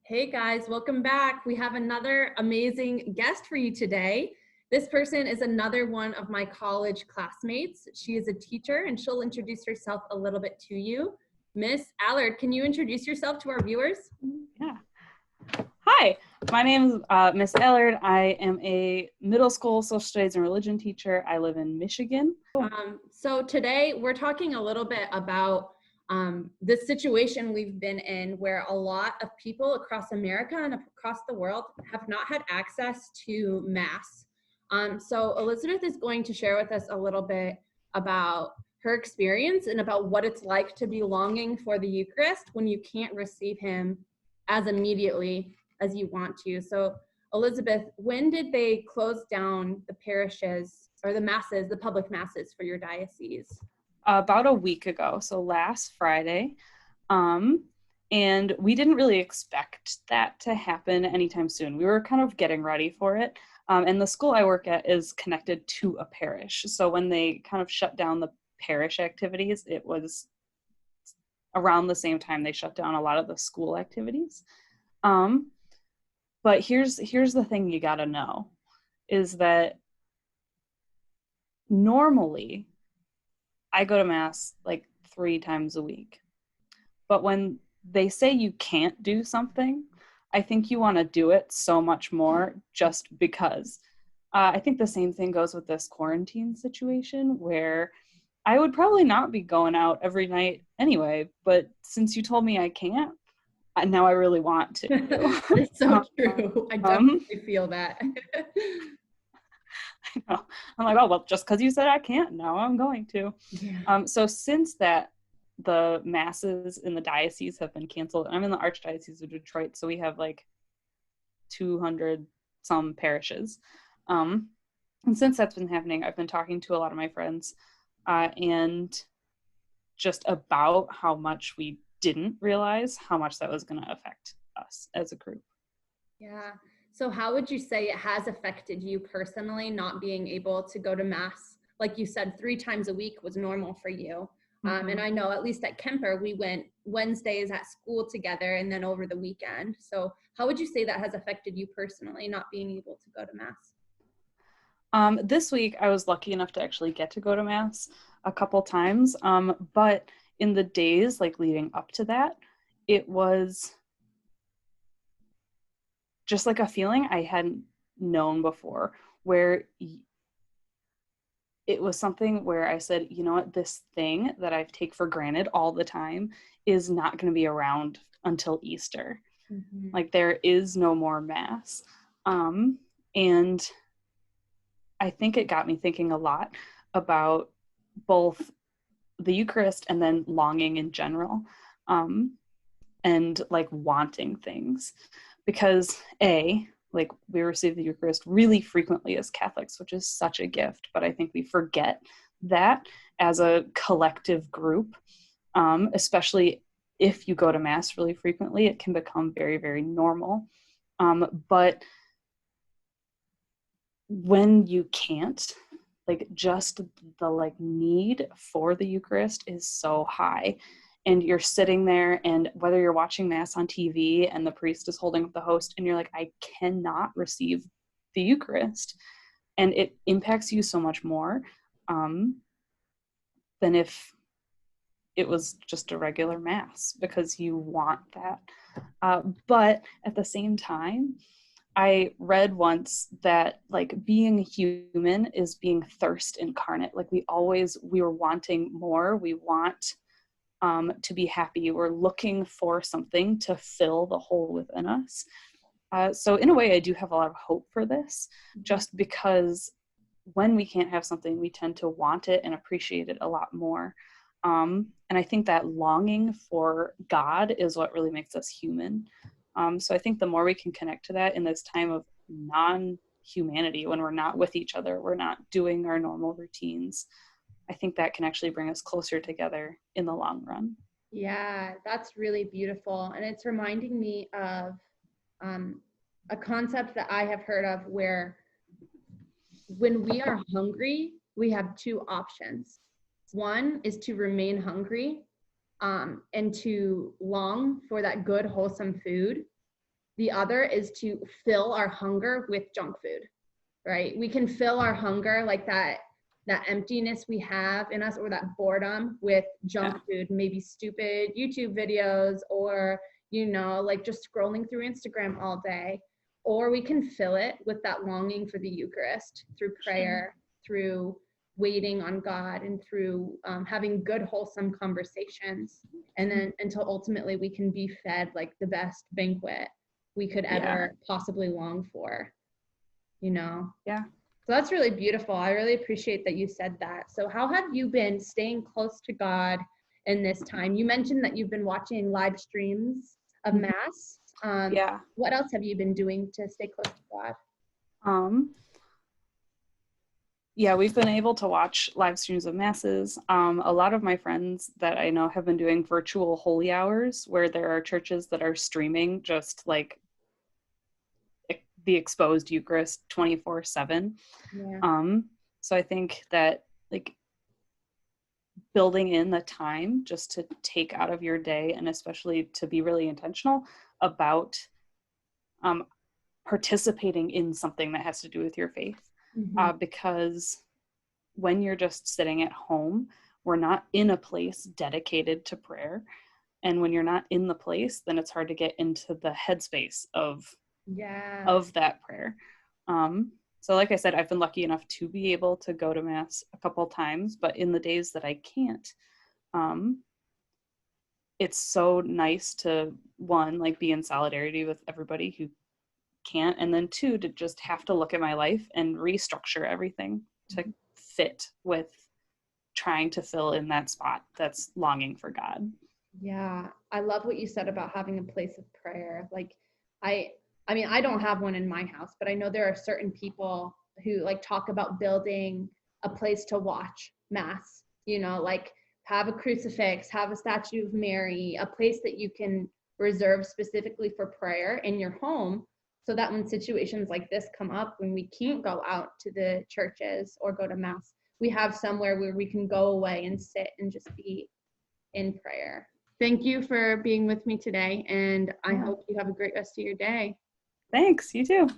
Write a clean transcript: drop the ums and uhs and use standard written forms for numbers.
Hey guys, welcome back. We have another amazing guest for you today. This person is another one of my college classmates. She is a teacher and she'll introduce herself a little bit to you. Miss Allard, can you introduce yourself to our viewers? Yeah. Hi, my name is Miss Allard. I am a middle school social studies and religion teacher. I live in Michigan. So today we're talking a little bit about the situation we've been in where a lot of people across America and across the world have not had access to Mass. So Elizabeth is going to share with us a little bit about her experience and about what it's like to be longing for the Eucharist when you can't receive him as immediately as you want to. So Elizabeth, when did they close down the parishes or the masses, the public masses for your diocese? About a week ago, so last Friday. And we didn't really expect that to happen anytime soon. We were kind of getting ready for it. And the school I work at is connected to a parish. So when they kind of shut down the parish activities, it was around the same time they shut down a lot of the school activities. But here's the thing you gotta know, is that normally I go to Mass like 3 times a week. But when they say you can't do something, I think you want to do it so much more just because. I think the same thing goes with this quarantine situation where I would probably not be going out every night anyway, but since you told me I can't, now I really want to. That is so true. I definitely feel that. I'm like, oh, well, just because you said I can't, now I'm going to. Yeah. So since that, the masses in the diocese have been canceled. I'm in the Archdiocese of Detroit, so we have like 200 some parishes. And since that's been happening, I've been talking to a lot of my friends and just about how much we didn't realize how much that was going to affect us as a group. Yeah. So how would you say it has affected you personally, not being able to go to Mass? Like you said, 3 times a week was normal for you. And I know at least at Kemper, we went Wednesdays at school together and then over the weekend. So how would you say that has affected you personally, not being able to go to Mass? This week, I was lucky enough to actually get to go to Mass a couple times. But in the days like leading up to that, it was just like a feeling I hadn't known before, where it was something where I said, you know what, this thing that I take for granted all the time is not going to be around until Easter. Mm-hmm. Like there is no more Mass. And I think it got me thinking a lot about both the Eucharist and then longing in general, and like wanting things. Because like we receive the Eucharist really frequently as Catholics, which is such a gift, but I think we forget that as a collective group, especially if you go to Mass really frequently, it can become very, very normal. But when you can't, like just the like need for the Eucharist is so high. And you're sitting there, and whether you're watching Mass on TV and the priest is holding up the host and you're like, I cannot receive the Eucharist. And it impacts you so much more than if it was just a regular Mass, because you want that. But at the same time, I read once that like being human is being thirst incarnate. Like we were wanting more. We want to be happy. We're looking for something to fill the hole within us. So in a way, I do have a lot of hope for this, just because when we can't have something, we tend to want it and appreciate it a lot more. And I think that longing for God is what really makes us human. So I think the more we can connect to that in this time of non-humanity, when we're not with each other, we're not doing our normal routines, I think that can actually bring us closer together in the long run. Yeah, that's really beautiful. And it's reminding me of a concept that I have heard of where when we are hungry, we have 2 options. One is to remain hungry and to long for that good, wholesome food. The other is to fill our hunger with junk food, right? We can fill our hunger, like that emptiness we have in us, or that boredom, with junk food, maybe stupid YouTube videos, or like just scrolling through Instagram all day. Or we can fill it with that longing for the Eucharist through prayer, through waiting on God, and through having good, wholesome conversations. And then until ultimately we can be fed like the best banquet we could ever possibly long for, Yeah. So that's really beautiful. I really appreciate that you said that. So how have you been staying close to God in this time? You mentioned that you've been watching live streams of Mass. Yeah. What else have you been doing to stay close to God? Yeah, we've been able to watch live streams of masses. A lot of my friends that I know have been doing virtual holy hours, where there are churches that are streaming just like the exposed Eucharist 24/7. Yeah. So I think that like building in the time just to take out of your day, and especially to be really intentional about participating in something that has to do with your faith. Because when you're just sitting at home, we're not in a place dedicated to prayer. And when you're not in the place, then it's hard to get into the headspace of that prayer. So like I said, I've been lucky enough to be able to go to Mass a couple times, but in the days that I can't, it's so nice to, one, like be in solidarity with everybody who can't, and then two, to just have to look at my life and restructure everything to fit with trying to fill in that spot that's longing for God. Yeah, I love what you said about having a place of prayer. Like, I mean, I don't have one in my house, but I know there are certain people who like talk about building a place to watch Mass, like have a crucifix, have a statue of Mary, a place that you can reserve specifically for prayer in your home, so that when situations like this come up, when we can't go out to the churches or go to Mass, we have somewhere where we can go away and sit and just be in prayer. Thank you for being with me today, and I hope you have a great rest of your day. Thanks, you too.